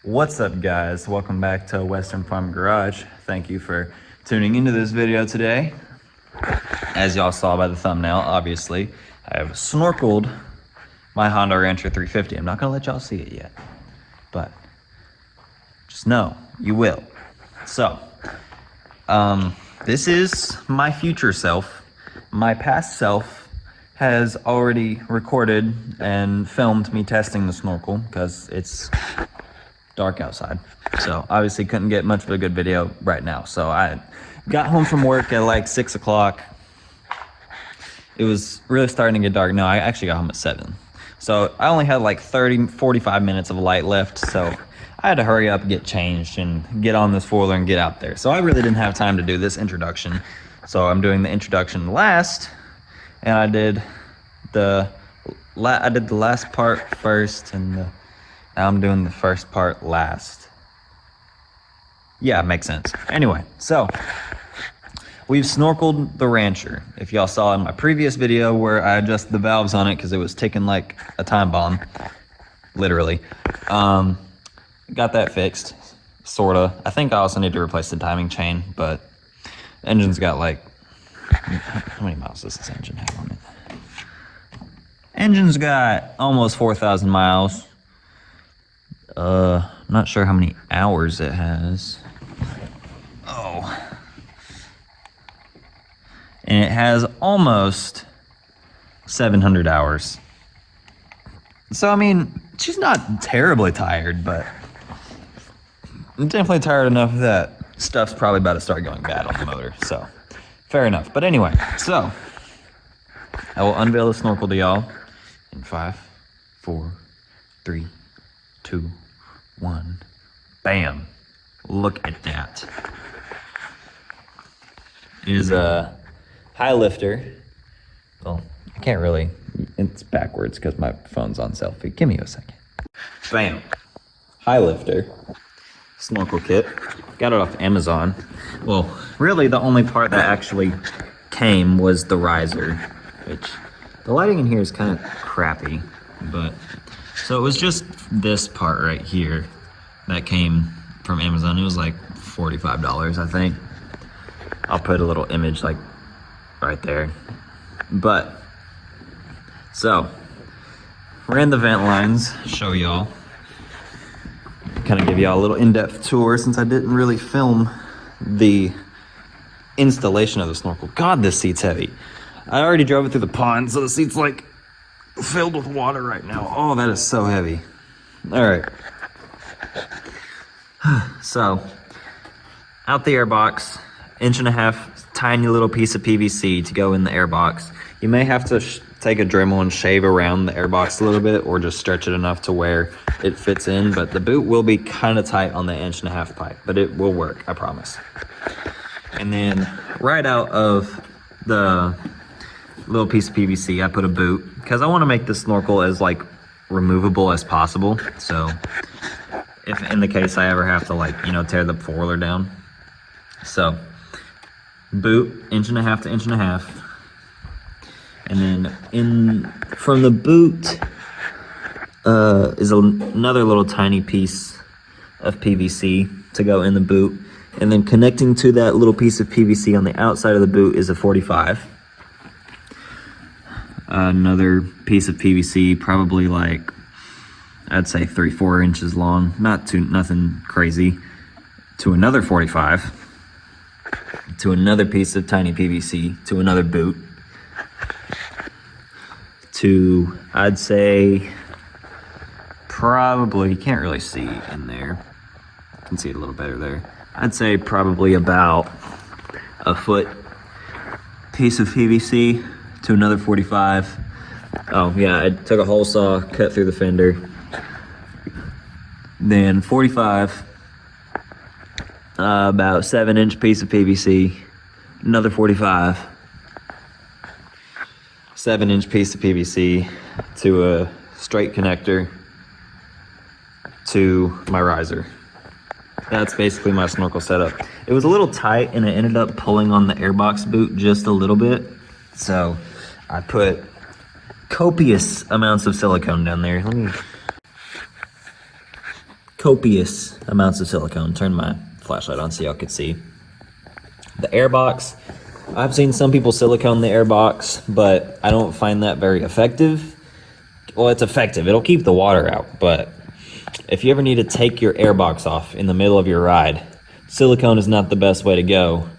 What's up, guys? Welcome back to Western Farm Garage. Thank you for tuning into this video today. As y'all saw by the thumbnail, obviously, I have snorkeled my Honda Rancher 350. I'm not gonna let y'all see it yet, but just know you will. So, this is my future self. My past self has already recorded and filmed me testing the snorkel because it's dark outside, so obviously couldn't get much of a good video right now. So I got home from work at like 6 o'clock. It was really starting to get dark. No, I actually got home at 7, so I only had like 45 minutes of light left, so I had to hurry up, get changed, and get on this four-wheeler and get out there. So I really didn't have time to do this introduction, so I'm doing the introduction last, and I did the last part first, and now I'm doing the first part last. Yeah, makes sense. Anyway, so we've snorkeled the Rancher. If y'all saw in my previous video where I adjusted the valves on it because it was ticking like a time bomb, literally. Got that fixed, sorta. I think I also need to replace the timing chain, but the engine's got like, how many miles does this engine have on it? Engine's got almost 4,000 miles. I'm not sure how many hours it has. Oh. And it has almost 700 hours. So, I mean, she's not terribly tired, but I'm definitely tired enough that stuff's probably about to start going bad on the motor, so fair enough. But anyway, so I will unveil the snorkel to y'all in 5, 4, 3, 2, 1. Bam. Look at that. It is a high lifter. Well, I can't really. It's backwards because my phone's on selfie. Give me a second. Bam. High lifter. Snorkel kit. Got it off Amazon. Well, really the only part that actually came was the riser, which the lighting in here is kind of crappy, but so it was just this part right here that came from Amazon. It was like $45, I think. I'll put a little image like right there. But, so, ran the vent lines, show y'all. Kind of give y'all a little in-depth tour since I didn't really film the installation of the snorkel. God, this seat's heavy. I already drove it through the pond, so the seat's like filled with water right now. Oh, that is so heavy. All right. So, out the airbox, 1.5 inch, tiny little piece of PVC to go in the airbox. You may have to take a Dremel and shave around the airbox a little bit, or just stretch it enough to where it fits in, but the boot will be kind of tight on the 1.5 inch pipe, but it will work, I promise. And then right out of the little piece of PVC, I put a boot, because I want to make the snorkel as like removable as possible. So if in the case I ever have to, like, you know, tear the four-wheeler down. So boot, 1.5 inch to 1.5 inch. And then from the boot is another little tiny piece of PVC to go in the boot. And then connecting to that little piece of PVC on the outside of the boot is a 45. Another piece of PVC, probably like, I'd say 3-4 inches long, nothing crazy, to another 45, to another piece of tiny PVC, to another boot, to, I'd say, probably, you can't really see in there, you can see it a little better there, I'd say probably about a foot piece of PVC to another 45. Oh yeah, I took a hole saw, cut through the fender. Then 45, about 7 inch piece of PVC, another 45, 7 inch piece of PVC to a straight connector to my riser. That's basically my snorkel setup. It was a little tight and it ended up pulling on the airbox boot just a little bit. So I put copious amounts of silicone down there. copious amounts of silicone. Turn my flashlight on so y'all could see. The airbox, I've seen some people silicone the airbox, but I don't find that very effective. Well, it's effective. It'll keep the water out, but if you ever need to take your airbox off in the middle of your ride, silicone is not the best way to go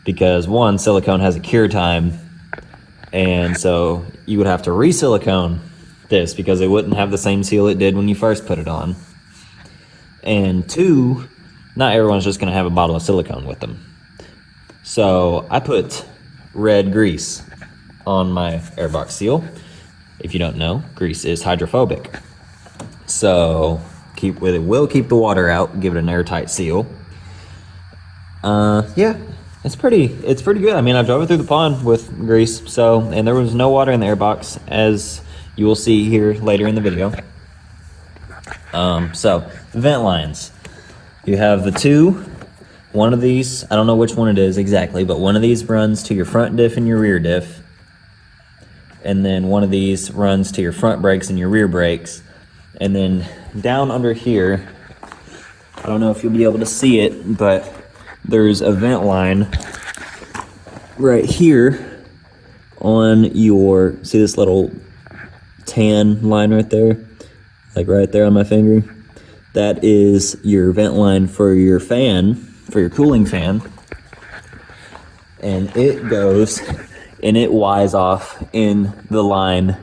because one, silicone has a cure time, and so you would have to re-silicone this because it wouldn't have the same seal it did when you first put it on. And two, not everyone's just gonna have a bottle of silicone with them. So I put red grease on my airbox seal. If you don't know, grease is hydrophobic. So it will keep the water out, give it an airtight seal. Yeah, it's pretty good. I mean, I drove it through the pond with grease, and there was no water in the airbox, as you will see here later in the video. So vent lines. You have the two. One of these, I don't know which one it is exactly, but one of these runs to your front diff and your rear diff. And then one of these runs to your front brakes and your rear brakes. And then down under here, I don't know if you'll be able to see it, but there's a vent line right here on your, see this little tan line right there? Like right there on my finger? That is your vent line for your fan, for your cooling fan. And it goes and it Ys off in the line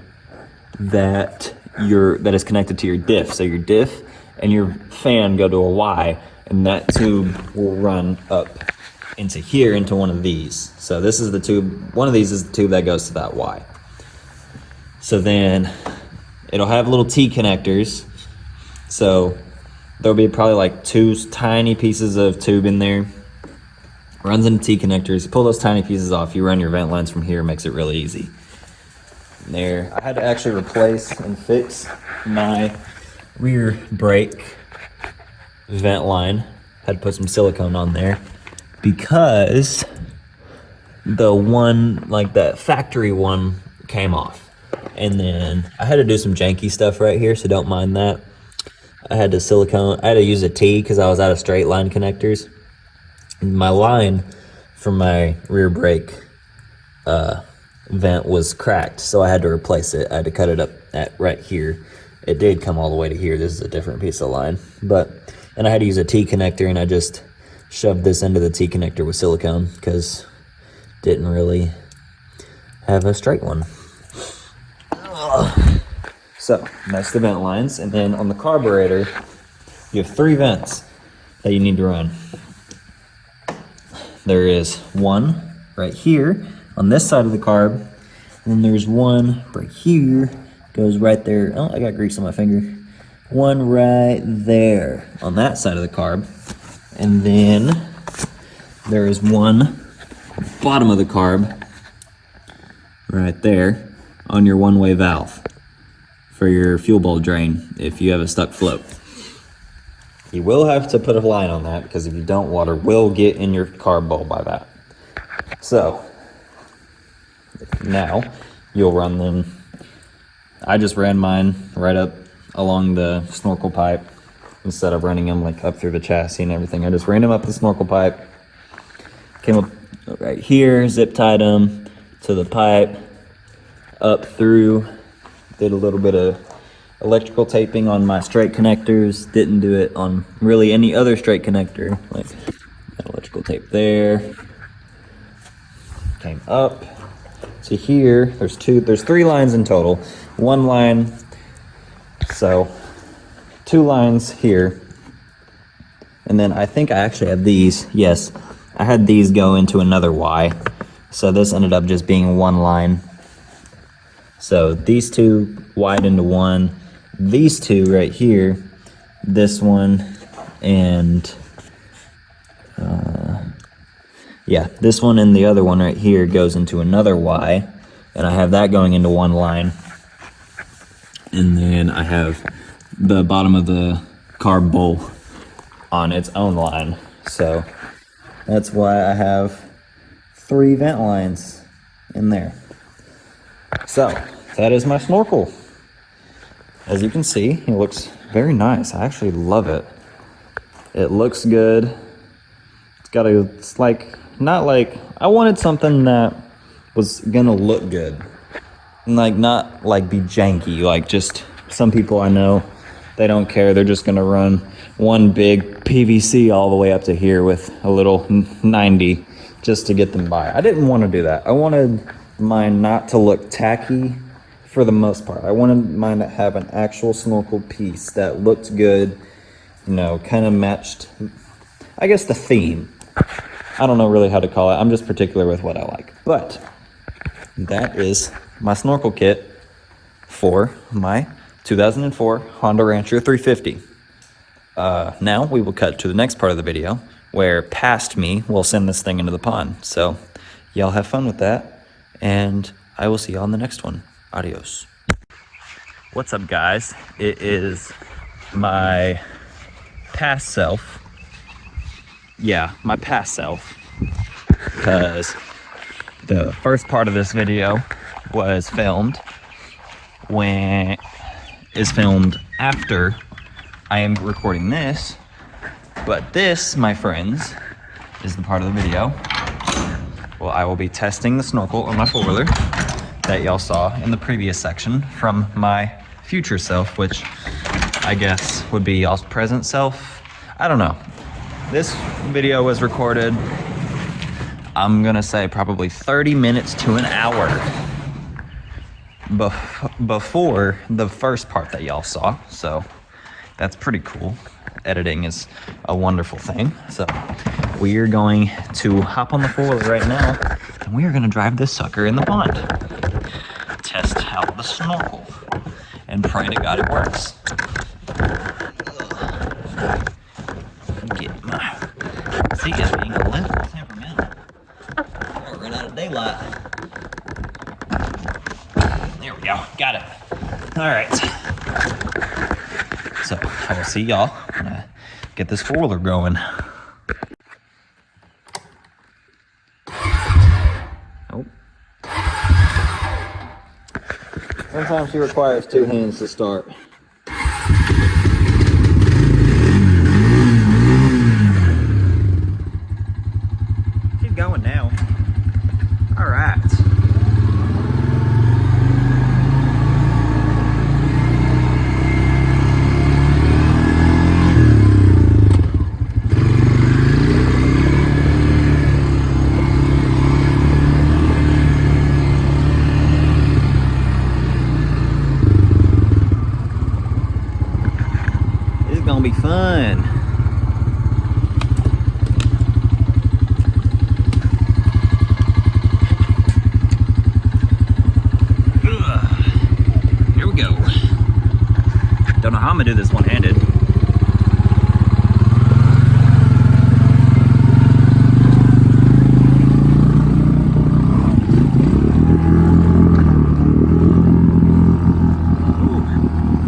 that is connected to your diff. So your diff and your fan go to a Y, and that tube will run up into here into one of these. So this is the tube, one of these is the tube that goes to that Y. So then it'll have little T connectors. So there'll be probably like two tiny pieces of tube in there. Runs into T connectors. You pull those tiny pieces off, you run your vent lines from here, makes it really easy. There, I had to actually replace and fix my rear brake vent line. Had to put some silicone on there because the one, like that factory one, came off. And then I had to do some janky stuff right here, so don't mind that. I had to use a T because I was out of straight line connectors. My line from my rear brake vent was cracked, so I had to replace it. I had to cut it up at right here. It did come all the way to here. This is a different piece of line, and I had to use a T connector, and I just shoved this into the T connector with silicone because didn't really have a straight one. So that's the vent lines, and then on the carburetor, you have 3 vents that you need to run. There is one right here on this side of the carb, and then there's one right here, goes right there. Oh, I got grease on my finger. One right there on that side of the carb, and then there is one bottom of the carb right there on your one-way valve for your fuel bowl drain if you have a stuck float. You will have to put a line on that because if you don't, water will get in your carb bowl by that. So now you'll run them. I just ran mine right up along the snorkel pipe instead of running them like up through the chassis and everything. I just ran them up the snorkel pipe, came up right here, zip tied them to the pipe, up through, did a little bit of electrical taping on my straight connectors, didn't do it on really any other straight connector, like electrical tape there, came up to here. There's 3 lines in total, 1 line, so 2 lines here, and then I think I actually have these, yes, I had these go into another Y, so this ended up just being 1 line. So these 2 wide into 1, these 2 right here, this one, and this one and the other one right here goes into another Y, and I have that going into 1 line. And then I have the bottom of the carb bowl on its own line. So that's why I have 3 vent lines in there. So that is my snorkel. As you can see, it looks very nice. I actually love it. It looks good. It's like, not like, I wanted something that was gonna look good. And like, not like be janky, like just some people I know, they don't care. They're just gonna run one big PVC all the way up to here with a little 90 just to get them by. I didn't want to do that. I wanted mine not to look tacky for the most part. I wanted mine to have an actual snorkel piece that looked good, you know, kind of matched, I guess, the theme. I don't know really how to call it. I'm just particular with what I like. But that is my snorkel kit for my 2004 Honda Rancher 350. Now we will cut to the next part of the video where past me will send this thing into the pond. So y'all have fun with that, and I will see y'all in the next one. Adios. What's up, guys? It is my past self. Yeah, my past self. Because the first part of this video was filmed after I am recording this, but this, my friends, is the part of the video. Well, I will be testing the snorkel on my four-wheeler that y'all saw in the previous section from my future self, which I guess would be y'all's present self. I don't know. This video was recorded, I'm gonna say probably 30 minutes to an hour before the first part that y'all saw, so that's pretty cool. Editing is a wonderful thing. So we are going to hop on the four-wheeler right now, and we are gonna drive this sucker in the pond. Test out the snorkel and pray to God it works. Get my Zika's being a little temperamental. We're running out of daylight. There we go, got it. All right. So I will see y'all when I get this four-wheeler going. Oh. Sometimes she requires two hands to start. She's going now. All right. Gonna be fun. Here we go. Don't know how I'm gonna do this one-handed.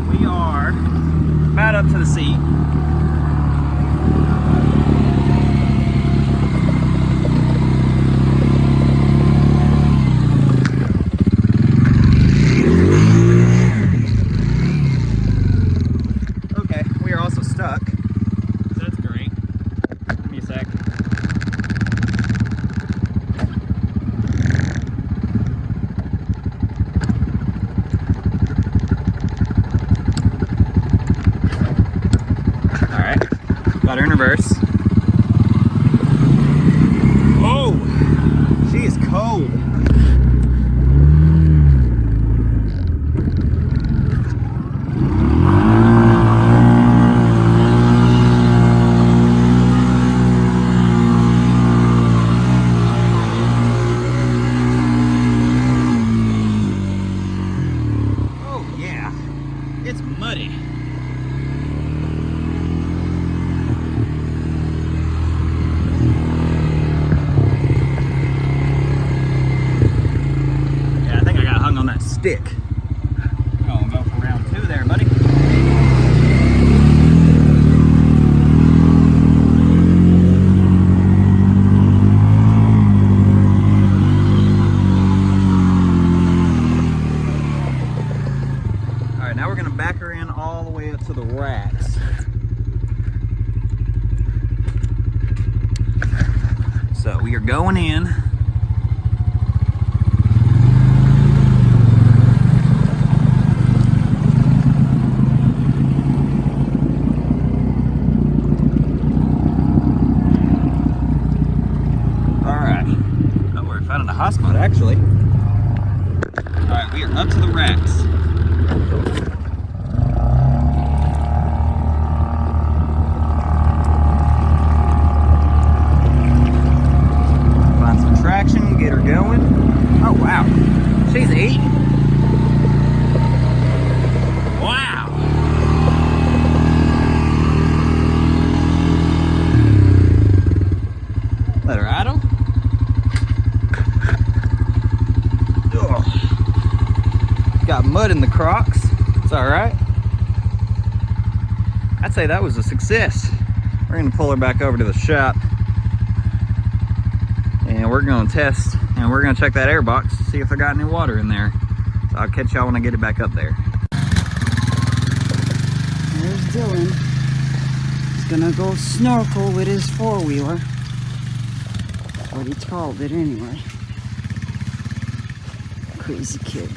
We are about up to the seat. Okay, we are also stuck. So that's great. Give me a sec. Got her in reverse. Oh, she is cold. Oh yeah, it's muddy. right, we are going in. Found a hot spot, actually. All right, we are up to the racks. Find some traction, get her going. Oh, wow. She's eating. Wow. Let her idle. Got mud in the Crocs. It's all right. I'd say that was a success. We're gonna pull her back over to the shop and we're gonna test and we're gonna check that air box to see if I got any water in there. So I'll catch y'all when I get it back up there. There's Dylan. He's gonna go snorkel with his four-wheeler. That's what he called it anyway. Crazy kid.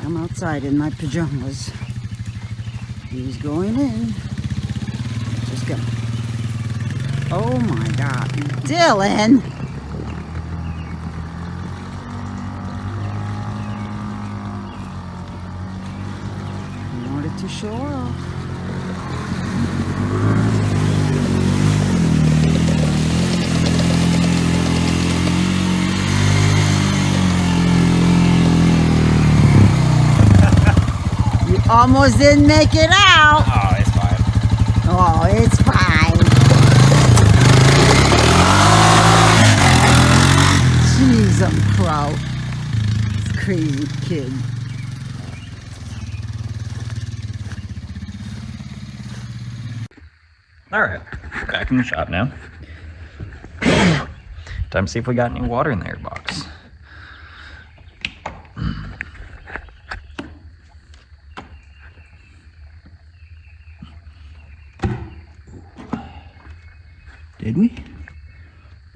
I'm outside in my pajamas. He's going in. Just go. Oh my God. Dylan! He wanted to show off. Almost didn't make it out. Oh, it's fine. Oh, it's fine. Jeez, I'm proud. It's a crazy kid. All right, back in the shop now. Time to see if we got any water in the air box. Did we?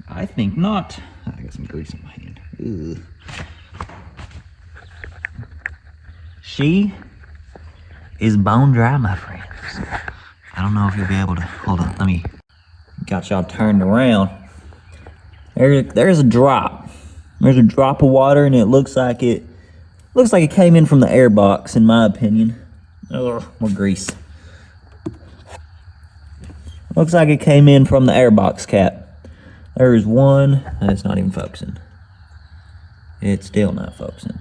I think not. I got some grease in my hand. Ugh. She is bone dry, my friends. I don't know if you'll be able to. Hold on, let me. Got y'all turned around. There's a drop. There's a drop of water, and it looks like it came in from the air box, in my opinion. Ugh, more grease. Looks like it came in from the airbox cap. There is one, and it's not even focusing. It's still not focusing.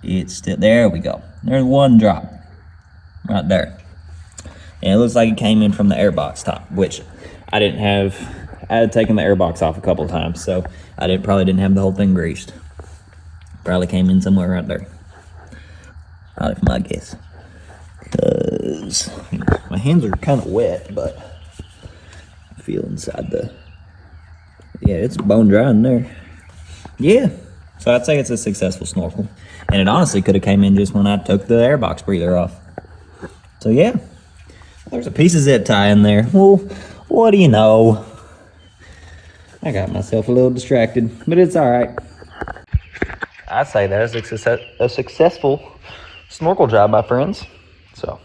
It's still, there we go. There's one drop, right there. And it looks like it came in from the airbox top, which I had taken the airbox off a couple of times, so I probably didn't have the whole thing greased. Probably came in somewhere right there. Probably from my guess. Because my hands are kind of wet, but I feel inside yeah, it's bone dry in there. Yeah, so I'd say it's a successful snorkel. And it honestly could have came in just when I took the airbox breather off. So yeah, there's a piece of zip tie in there. Well, what do you know? I got myself a little distracted, but it's all right. I'd say that is a successful snorkel job, my friends. So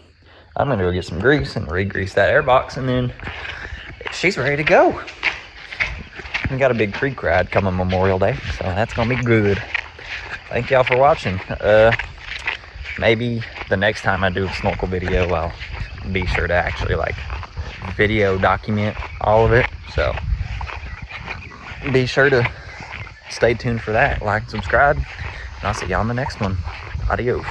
I'm gonna go get some grease and re-grease that airbox, and then she's ready to go. We got a big creek ride coming Memorial Day, so that's gonna be good. Thank y'all for watching. Maybe the next time I do a snorkel video, I'll be sure to actually video document all of it. So be sure to stay tuned for that. Like and subscribe, and I'll see y'all in the next one. Adios.